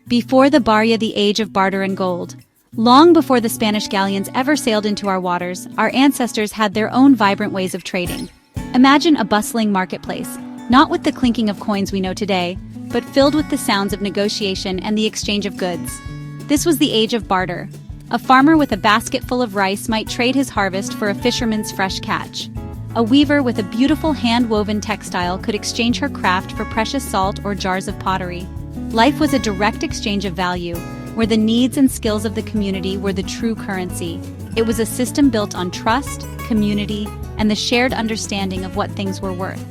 Before the Barya, the age of barter and gold. Long before the Spanish galleons ever sailed into our waters, our ancestors had their own vibrant ways of trading. Imagine a bustling marketplace, not with the clinking of coins we know today, but filled with the sounds of negotiation and the exchange of goods. This was the age of barter. A farmer with a basket full of rice might trade his harvest for a fisherman's fresh catch. A weaver with a beautiful hand-woven textile could exchange her craft for precious salt or jars of pottery. Life was a direct exchange of value, where the needs and skills of the community were the true currency. It was a system built on trust, community, and the shared understanding of what things were worth.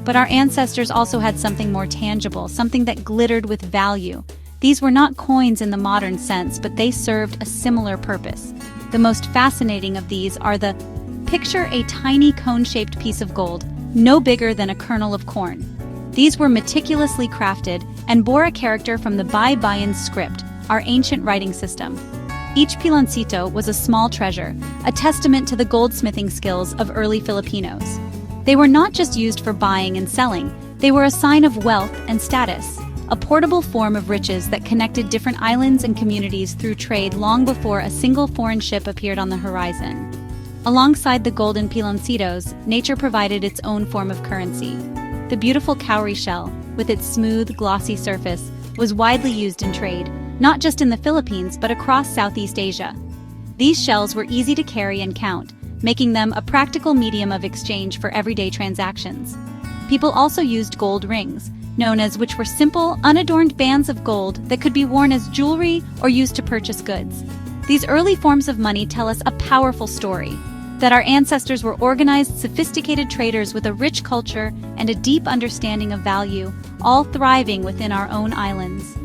But our ancestors also had something more tangible, something that glittered with value. These were not coins in the modern sense, but they served a similar purpose. The most fascinating of these are picture a tiny cone-shaped piece of gold, no bigger than a kernel of corn. These were meticulously crafted and bore a character from the Baybayin script, our ancient writing system. Each piloncito was a small treasure, a testament to the goldsmithing skills of early Filipinos. They were not just used for buying and selling, they were a sign of wealth and status, a portable form of riches that connected different islands and communities through trade long before a single foreign ship appeared on the horizon. Alongside the golden piloncitos, nature provided its own form of currency. The beautiful cowrie shell, with its smooth, glossy surface, was widely used in trade, not just in the Philippines but across Southeast Asia. These shells were easy to carry and count, making them a practical medium of exchange for everyday transactions. People also used gold rings, which were simple, unadorned bands of gold that could be worn as jewelry or used to purchase goods. These early forms of money tell us a powerful story, that our ancestors were organized, sophisticated traders with a rich culture and a deep understanding of value, all thriving within our own islands.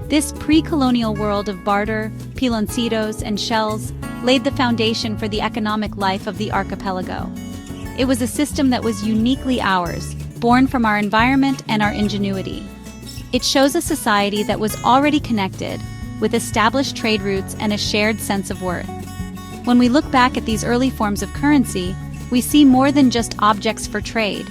This pre-colonial world of barter, piloncitos, and shells laid the foundation for the economic life of the archipelago. It was a system that was uniquely ours, born from our environment and our ingenuity. It shows a society that was already connected, with established trade routes and a shared sense of worth. When we look back at these early forms of currency, we see more than just objects for trade.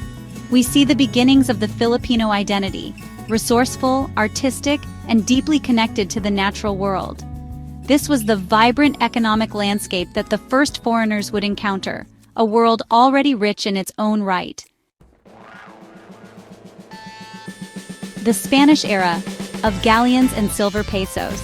We see the beginnings of the Filipino identity, resourceful, artistic, and deeply connected to the natural world. This was the vibrant economic landscape that the first foreigners would encounter, a world already rich in its own right. The Spanish era of galleons and silver pesos.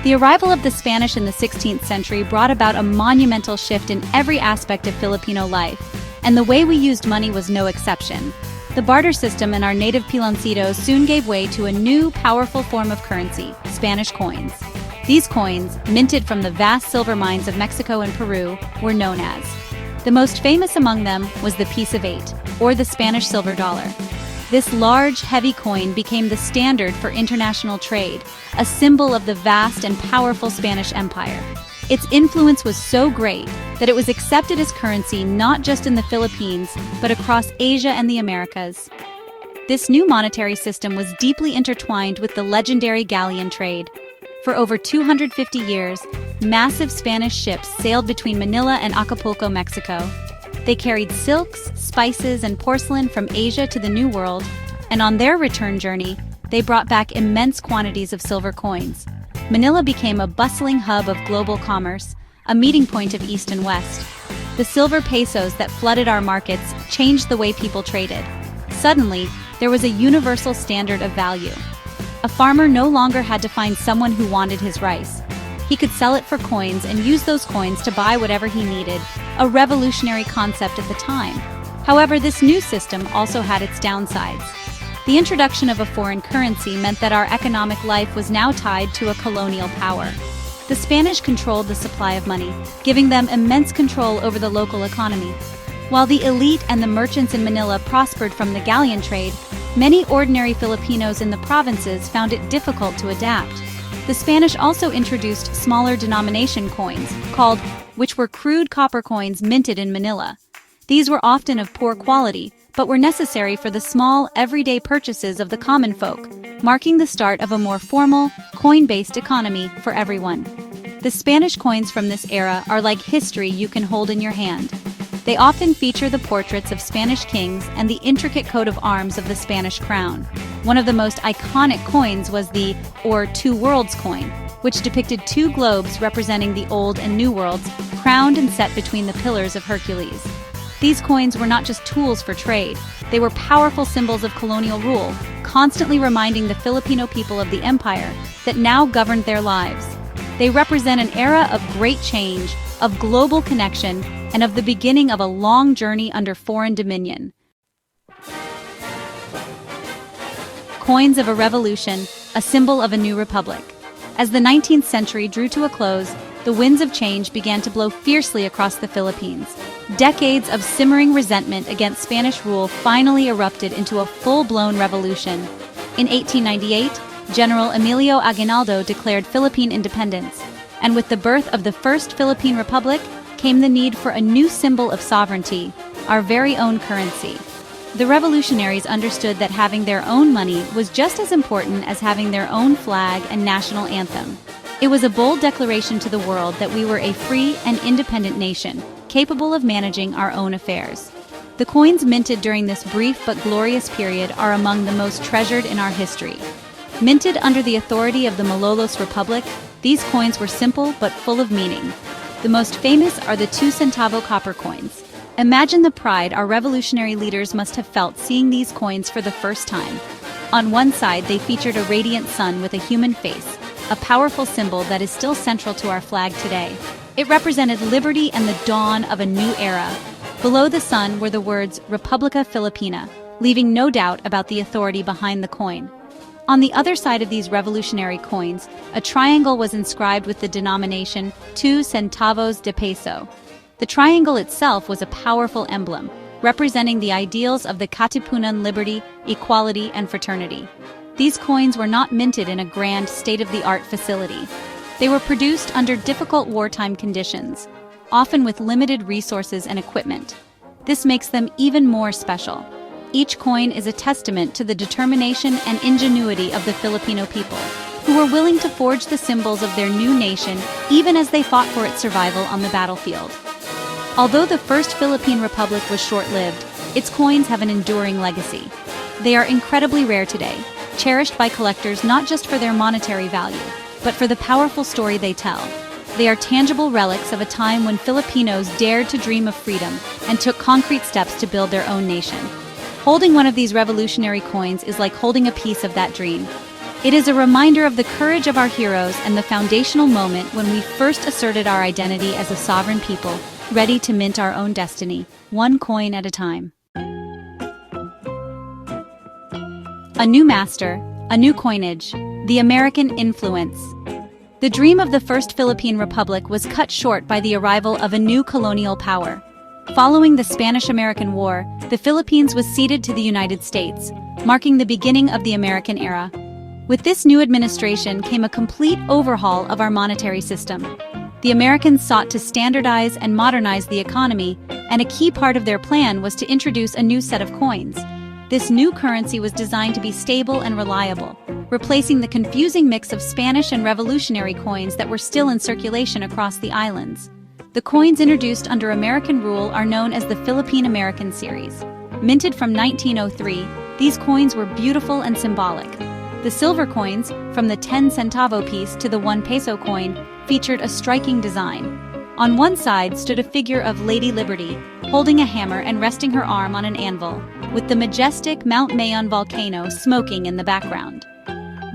The arrival of the Spanish in the 16th century brought about a monumental shift in every aspect of Filipino life, and the way we used money was no exception. The barter system and our native piloncitos soon gave way to a new, powerful form of currency, Spanish coins. These coins, minted from the vast silver mines of Mexico and Peru, were known as. The most famous among them was the piece of 8, or the Spanish silver dollar. This large, heavy coin became the standard for international trade, a symbol of the vast and powerful Spanish Empire. Its influence was so great that it was accepted as currency not just in the Philippines, but across Asia and the Americas. This new monetary system was deeply intertwined with the legendary galleon trade. For over 250 years, massive Spanish ships sailed between Manila and Acapulco, Mexico. They carried silks, spices, and porcelain from Asia to the New World, and on their return journey, they brought back immense quantities of silver coins. Manila became a bustling hub of global commerce, a meeting point of East and West. The silver pesos that flooded our markets changed the way people traded. Suddenly, there was a universal standard of value. A farmer no longer had to find someone who wanted his rice. He could sell it for coins and use those coins to buy whatever he needed, a revolutionary concept at the time. However, this new system also had its downsides. The introduction of a foreign currency meant that our economic life was now tied to a colonial power. The Spanish controlled the supply of money, giving them immense control over the local economy. While the elite and the merchants in Manila prospered from the galleon trade, many ordinary Filipinos in the provinces found it difficult to adapt. The Spanish also introduced smaller denomination coins, which were crude copper coins minted in Manila. These were often of poor quality, but were necessary for the small, everyday purchases of the common folk, marking the start of a more formal, coin-based economy for everyone. The Spanish coins from this era are like history you can hold in your hand. They often feature the portraits of Spanish kings and the intricate coat of arms of the Spanish crown. One of the most iconic coins was the or Two Worlds coin, which depicted two globes representing the Old and New Worlds, crowned and set between the Pillars of Hercules. These coins were not just tools for trade, they were powerful symbols of colonial rule, constantly reminding the Filipino people of the empire that now governed their lives. They represent an era of great change, of global connection, and of the beginning of a long journey under foreign dominion. Coins of a revolution, a symbol of a new republic. As the 19th century drew to a close, the winds of change began to blow fiercely across the Philippines. Decades of simmering resentment against Spanish rule finally erupted into a full-blown revolution. In 1898, General Emilio Aguinaldo declared Philippine independence, and with the birth of the First Philippine Republic came the need for a new symbol of sovereignty, our very own currency. The revolutionaries understood that having their own money was just as important as having their own flag and national anthem. It was a bold declaration to the world that we were a free and independent nation, capable of managing our own affairs. The coins minted during this brief but glorious period are among the most treasured in our history. Minted under the authority of the Malolos Republic, these coins were simple but full of meaning. The most famous are the 2-centavo copper coins. Imagine the pride our revolutionary leaders must have felt seeing these coins for the first time. On one side, they featured a radiant sun with a human face, a powerful symbol that is still central to our flag today. It represented liberty and the dawn of a new era. Below the sun were the words Republica Filipina, leaving no doubt about the authority behind the coin. On the other side of these revolutionary coins, a triangle was inscribed with the denomination 2 centavos de peso. The triangle itself was a powerful emblem, representing the ideals of the Katipunan liberty, equality, and fraternity. These coins were not minted in a grand, state-of-the-art facility. They were produced under difficult wartime conditions, often with limited resources and equipment. This makes them even more special. Each coin is a testament to the determination and ingenuity of the Filipino people, who were willing to forge the symbols of their new nation even as they fought for its survival on the battlefield. Although the First Philippine Republic was short-lived, its coins have an enduring legacy. They are incredibly rare today, cherished by collectors not just for their monetary value, but for the powerful story they tell. They are tangible relics of a time when Filipinos dared to dream of freedom and took concrete steps to build their own nation. Holding one of these revolutionary coins is like holding a piece of that dream. It is a reminder of the courage of our heroes and the foundational moment when we first asserted our identity as a sovereign people, ready to mint our own destiny, one coin at a time. A new master, a new coinage, the American influence. The dream of the First Philippine Republic was cut short by the arrival of a new colonial power. Following the Spanish-American War, the Philippines was ceded to the United States, marking the beginning of the American era. With this new administration came a complete overhaul of our monetary system. The Americans sought to standardize and modernize the economy, and a key part of their plan was to introduce a new set of coins. This new currency was designed to be stable and reliable, replacing the confusing mix of Spanish and revolutionary coins that were still in circulation across the islands. The coins introduced under American rule are known as the Philippine American series. Minted from 1903, these coins were beautiful and symbolic. The silver coins, from the 10-centavo piece to the 1 peso coin, featured a striking design. On one side stood a figure of Lady Liberty, holding a hammer and resting her arm on an anvil, with the majestic Mount Mayon volcano smoking in the background.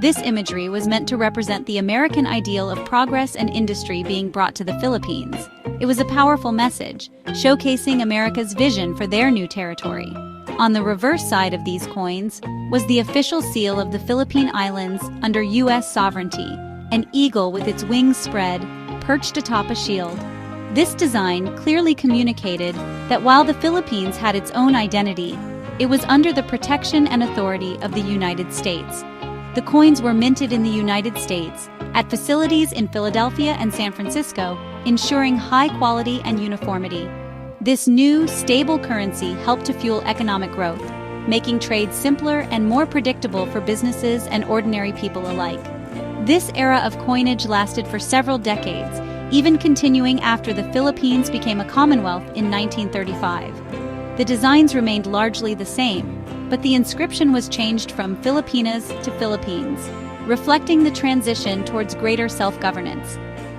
This imagery was meant to represent the American ideal of progress and industry being brought to the Philippines. It was a powerful message, showcasing America's vision for their new territory. On the reverse side of these coins was the official seal of the Philippine Islands under U.S. sovereignty, an eagle with its wings spread, perched atop a shield. This design clearly communicated that while the Philippines had its own identity, it was under the protection and authority of the United States. The coins were minted in the United States, at facilities in Philadelphia and San Francisco, ensuring high quality and uniformity. This new, stable currency helped to fuel economic growth, making trade simpler and more predictable for businesses and ordinary people alike. This era of coinage lasted for several decades, even continuing after the Philippines became a Commonwealth in 1935. The designs remained largely the same, but the inscription was changed from Filipinas to Philippines, reflecting the transition towards greater self-governance.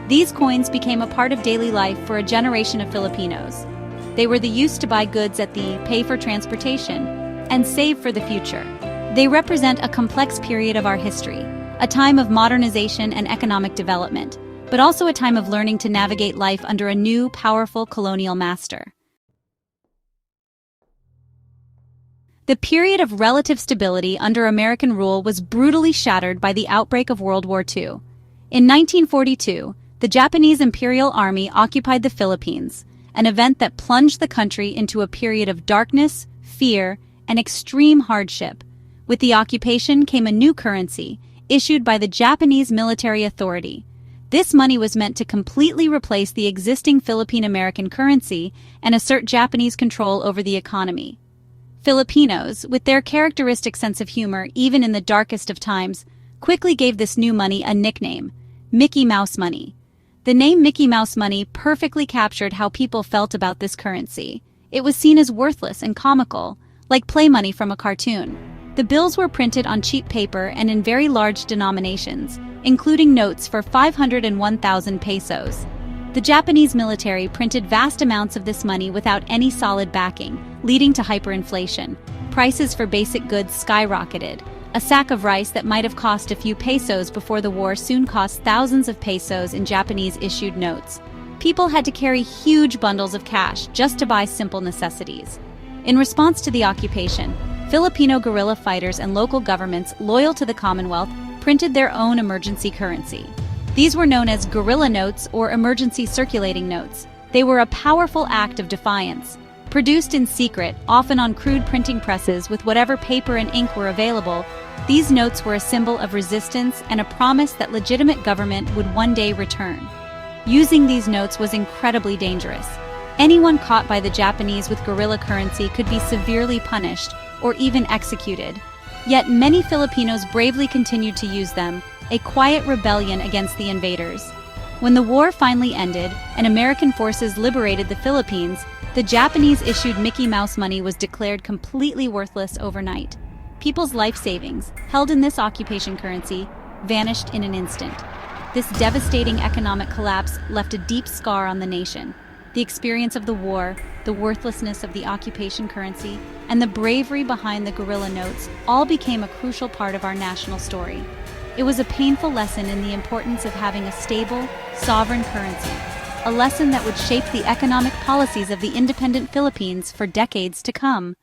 These coins became a part of daily life for a generation of Filipinos. They were the use to buy goods at the pay for transportation and save for the future. They represent a complex period of our history, a time of modernization and economic development, but also a time of learning to navigate life under a new, powerful colonial master. The period of relative stability under American rule was brutally shattered by the outbreak of World War II. In 1942, the Japanese Imperial Army occupied the Philippines, an event that plunged the country into a period of darkness, fear, and extreme hardship. With the occupation came a new currency, issued by the Japanese Military Authority. This money was meant to completely replace the existing Philippine-American currency and assert Japanese control over the economy. Filipinos, with their characteristic sense of humor even in the darkest of times, quickly gave this new money a nickname, Mickey Mouse money. The name Mickey Mouse money perfectly captured how people felt about this currency. It was seen as worthless and comical, like play money from a cartoon. The bills were printed on cheap paper and in very large denominations, including notes for 500 and 1,000 pesos. The Japanese military printed vast amounts of this money without any solid backing, leading to hyperinflation. Prices for basic goods skyrocketed. A sack of rice that might have cost a few pesos before the war soon cost thousands of pesos in Japanese-issued notes. People had to carry huge bundles of cash just to buy simple necessities. In response to the occupation, Filipino guerrilla fighters and local governments loyal to the Commonwealth printed their own emergency currency. These were known as guerrilla notes or emergency circulating notes. They were a powerful act of defiance. Produced in secret, often on crude printing presses with whatever paper and ink were available, these notes were a symbol of resistance and a promise that legitimate government would one day return. Using these notes was incredibly dangerous. Anyone caught by the Japanese with guerrilla currency could be severely punished or even executed. Yet many Filipinos bravely continued to use them, a quiet rebellion against the invaders. When the war finally ended and American forces liberated the Philippines, the Japanese-issued Mickey Mouse money was declared completely worthless overnight. People's life savings, held in this occupation currency, vanished in an instant. This devastating economic collapse left a deep scar on the nation. The experience of the war, the worthlessness of the occupation currency, and the bravery behind the guerrilla notes all became a crucial part of our national story. It was a painful lesson in the importance of having a stable, sovereign currency, a lesson that would shape the economic policies of the independent Philippines for decades to come.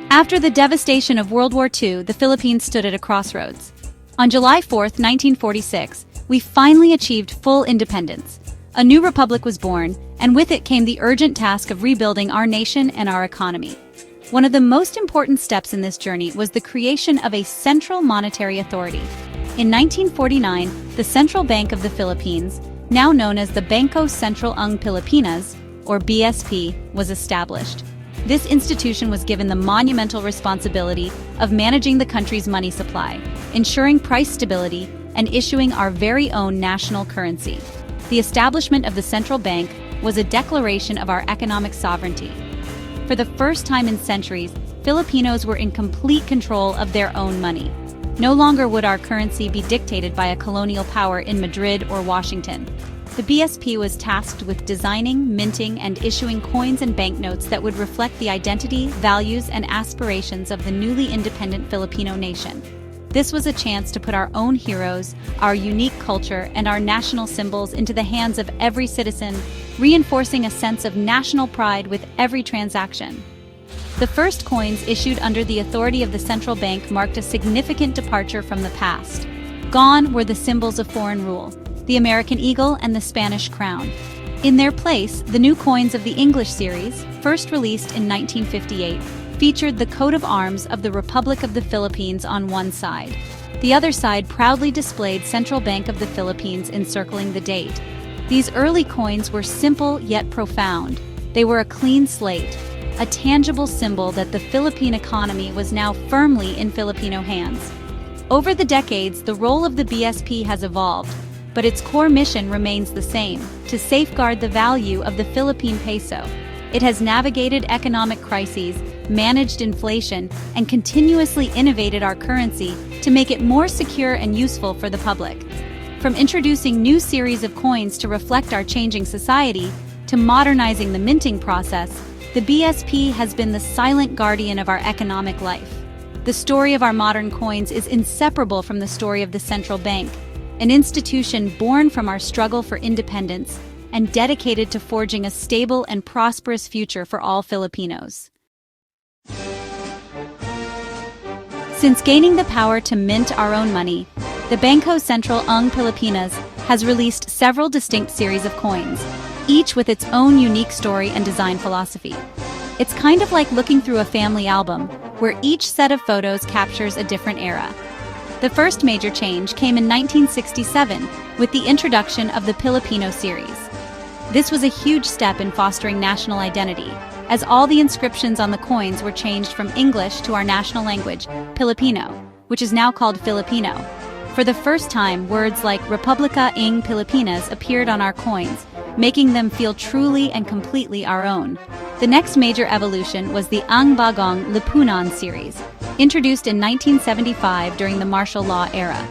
After the devastation of World War II, the Philippines stood at a crossroads. On July 4, 1946, we finally achieved full independence. A new republic was born, and with it came the urgent task of rebuilding our nation and our economy. One of the most important steps in this journey was the creation of a central monetary authority. In 1949, the Central Bank of the Philippines, now known as the Bangko Sentral ng Pilipinas, or BSP, was established. This institution was given the monumental responsibility of managing the country's money supply, ensuring price stability, and issuing our very own national currency. The establishment of the central bank was a declaration of our economic sovereignty. For the first time in centuries, Filipinos were in complete control of their own money. No longer would our currency be dictated by a colonial power in Madrid or Washington. The BSP was tasked with designing, minting, and issuing coins and banknotes that would reflect the identity, values, and aspirations of the newly independent Filipino nation. This was a chance to put our own heroes, our unique culture, and our national symbols into the hands of every citizen, reinforcing a sense of national pride with every transaction. The first coins issued under the authority of the central bank marked a significant departure from the past. Gone were the symbols of foreign rule, the American eagle and the Spanish crown. In their place, the new coins of the English series, first released in 1958, featured the coat of arms of the Republic of the Philippines on one side. The other side proudly displayed Central Bank of the Philippines encircling the date. These early coins were simple yet profound. They were a clean slate, a tangible symbol that the Philippine economy was now firmly in Filipino hands. Over the decades, the role of the BSP has evolved, but its core mission remains the same: to safeguard the value of the Philippine peso. It has navigated economic crises, managed inflation, and continuously innovated our currency to make it more secure and useful for the public. From introducing new series of coins to reflect our changing society, to modernizing the minting process, the BSP has been the silent guardian of our economic life. The story of our modern coins is inseparable from the story of the central bank, an institution born from our struggle for independence and dedicated to forging a stable and prosperous future for all Filipinos. Since gaining the power to mint our own money, the Bangko Sentral ng Pilipinas has released several distinct series of coins, each with its own unique story and design philosophy. It's kind of like looking through a family album, where each set of photos captures a different era. The first major change came in 1967 with the introduction of the Filipino series. This was a huge step in fostering national identity, as all the inscriptions on the coins were changed from English to our national language, Filipino, which is now called Filipino. For the first time, words like Republica ng Pilipinas appeared on our coins, making them feel truly and completely our own. The next major evolution was the Ang Bagong Lipunan series, introduced in 1975 during the martial law era.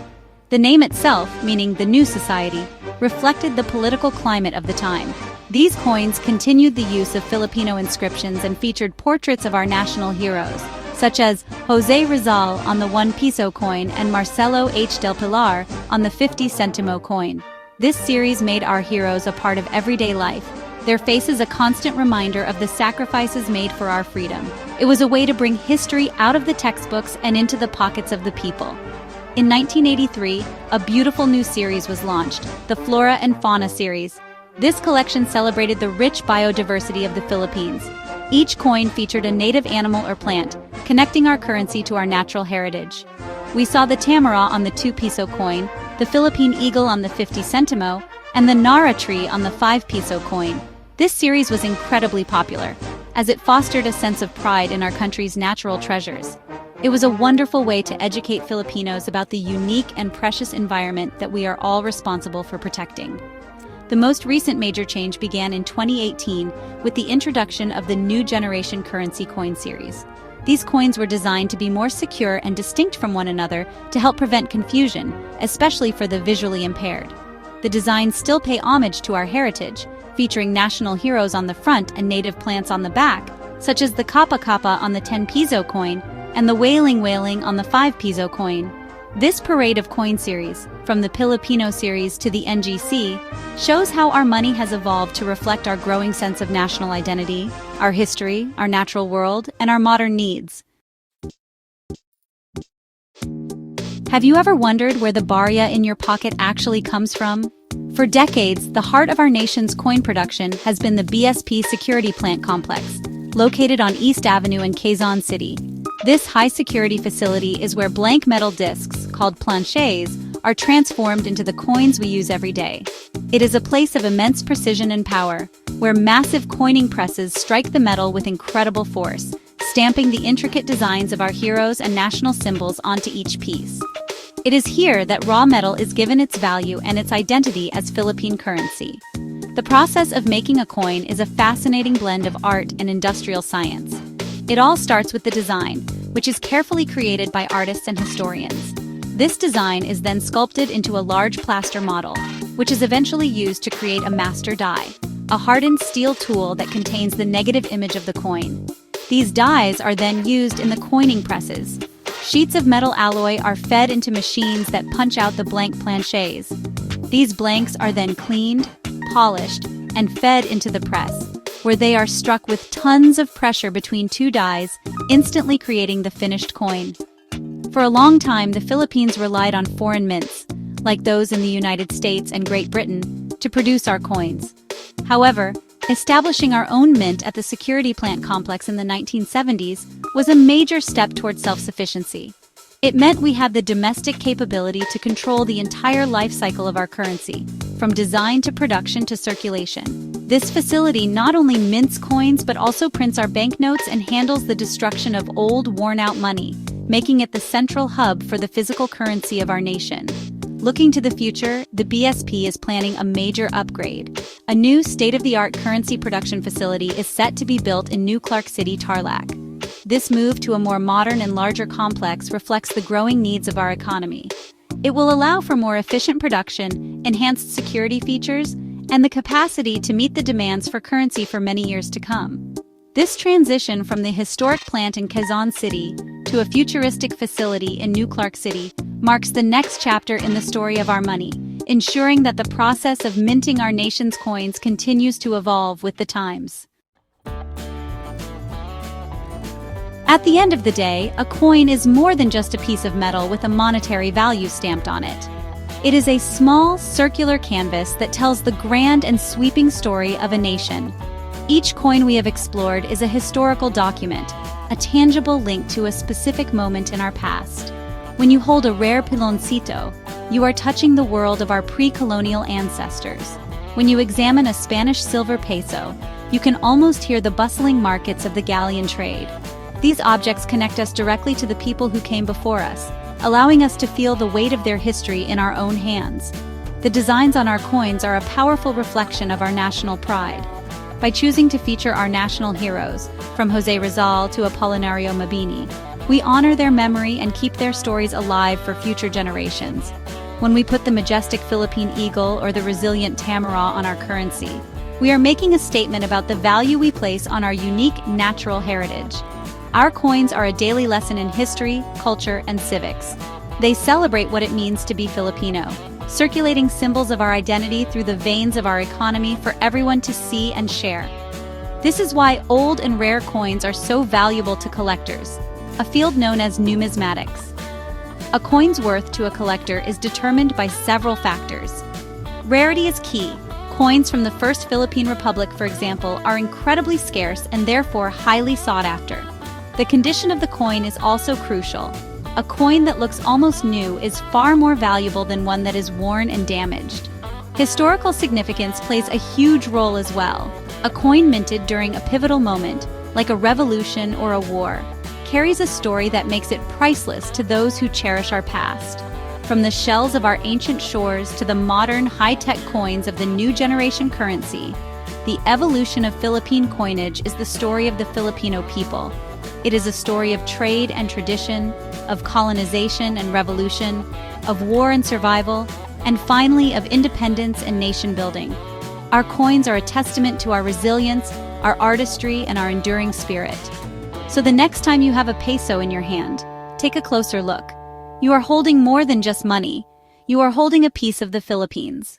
The name itself, meaning the new society, reflected the political climate of the time. These coins continued the use of Filipino inscriptions and featured portraits of our national heroes, such as Jose Rizal on the 1 peso coin and Marcelo H. del Pilar on the 50 centimo coin. This series made our heroes a part of everyday life, their faces a constant reminder of the sacrifices made for our freedom. It was a way to bring history out of the textbooks and into the pockets of the people. In 1983, a beautiful new series was launched, the Flora and Fauna series. This collection celebrated the rich biodiversity of the Philippines. Each coin featured a native animal or plant, connecting our currency to our natural heritage. We saw the tamara on the 2 peso coin, the Philippine eagle on the 50 centimo, and the Nara tree on the 5 peso coin. This series was incredibly popular, as it fostered a sense of pride in our country's natural treasures. It was a wonderful way to educate Filipinos about the unique and precious environment that we are all responsible for protecting. The most recent major change began in 2018 with the introduction of the new generation currency coin series. These coins were designed to be more secure and distinct from one another to help prevent confusion, especially for the visually impaired. The designs still pay homage to our heritage, featuring national heroes on the front and native plants on the back, such as the Kappa Kappa on the 10 peso coin and the Wailing Wailing on the 5 peso coin. This parade of coin series, from the Filipino series to the NGC, shows how our money has evolved to reflect our growing sense of national identity, our history, our natural world, and our modern needs. Have you ever wondered where the barya in your pocket actually comes from? For decades, the heart of our nation's coin production has been the BSP Security Plant Complex, located on East Avenue in Quezon City. This high-security facility is where blank metal discs, called planchets, are transformed into the coins we use every day. It is a place of immense precision and power, where massive coining presses strike the metal with incredible force, stamping the intricate designs of our heroes and national symbols onto each piece. It is here that raw metal is given its value and its identity as Philippine currency. The process of making a coin is a fascinating blend of art and industrial science. It all starts with the design, which is carefully created by artists and historians. This design is then sculpted into a large plaster model, which is eventually used to create a master die, a hardened steel tool that contains the negative image of the coin. These dies are then used in the coining presses. Sheets of metal alloy are fed into machines that punch out the blank planchets. These blanks are then cleaned, polished, and fed into the press, where they are struck with tons of pressure between 2 dies, instantly creating the finished coin. For a long time, the Philippines relied on foreign mints, like those in the United States and Great Britain, to produce our coins. However, establishing our own mint at the security plant complex in the 1970s was a major step toward self-sufficiency. It meant we had the domestic capability to control the entire life cycle of our currency, from design to production to circulation. This facility not only mints coins but also prints our banknotes and handles the destruction of old, worn-out money, making it the central hub for the physical currency of our nation. Looking to the future, the BSP is planning a major upgrade. A new state-of-the-art currency production facility is set to be built in New Clark City, Tarlac. This move to a more modern and larger complex reflects the growing needs of our economy. It will allow for more efficient production, enhanced security features, and the capacity to meet the demands for currency for many years to come. This transition from the historic plant in Quezon City to a futuristic facility in New Clark City marks the next chapter in the story of our money, ensuring that the process of minting our nation's coins continues to evolve with the times. At the end of the day, a coin is more than just a piece of metal with a monetary value stamped on it. It is a small, circular canvas that tells the grand and sweeping story of a nation. Each coin we have explored is a historical document, a tangible link to a specific moment in our past. When you hold a rare piloncito, you are touching the world of our pre-colonial ancestors. When you examine a Spanish silver peso, you can almost hear the bustling markets of the galleon trade. These objects connect us directly to the people who came before us, allowing us to feel the weight of their history in our own hands. The designs on our coins are a powerful reflection of our national pride. By choosing to feature our national heroes, from Jose Rizal to Apolinario Mabini, we honor their memory and keep their stories alive for future generations. When we put the majestic Philippine eagle or the resilient tamaraw on our currency, we are making a statement about the value we place on our unique natural heritage. Our coins are a daily lesson in history, culture, and civics. They celebrate what it means to be Filipino, circulating symbols of our identity through the veins of our economy for everyone to see and share. This is why old and rare coins are so valuable to collectors, a field known as numismatics. A coin's worth to a collector is determined by several factors. Rarity is key. Coins from the First Philippine Republic, for example, are incredibly scarce and therefore highly sought after. The condition of the coin is also crucial. A coin that looks almost new is far more valuable than one that is worn and damaged. Historical significance plays a huge role as well. A coin minted during a pivotal moment, like a revolution or a war, carries a story that makes it priceless to those who cherish our past. From the shells of our ancient shores to the modern high-tech coins of the new generation currency, the evolution of Philippine coinage is the story of the Filipino people. It is a story of trade and tradition, of colonization and revolution, of war and survival, and finally of independence and nation building. Our coins are a testament to our resilience, our artistry, and our enduring spirit. So the next time you have a peso in your hand, take a closer look. You are holding more than just money. You are holding a piece of the Philippines.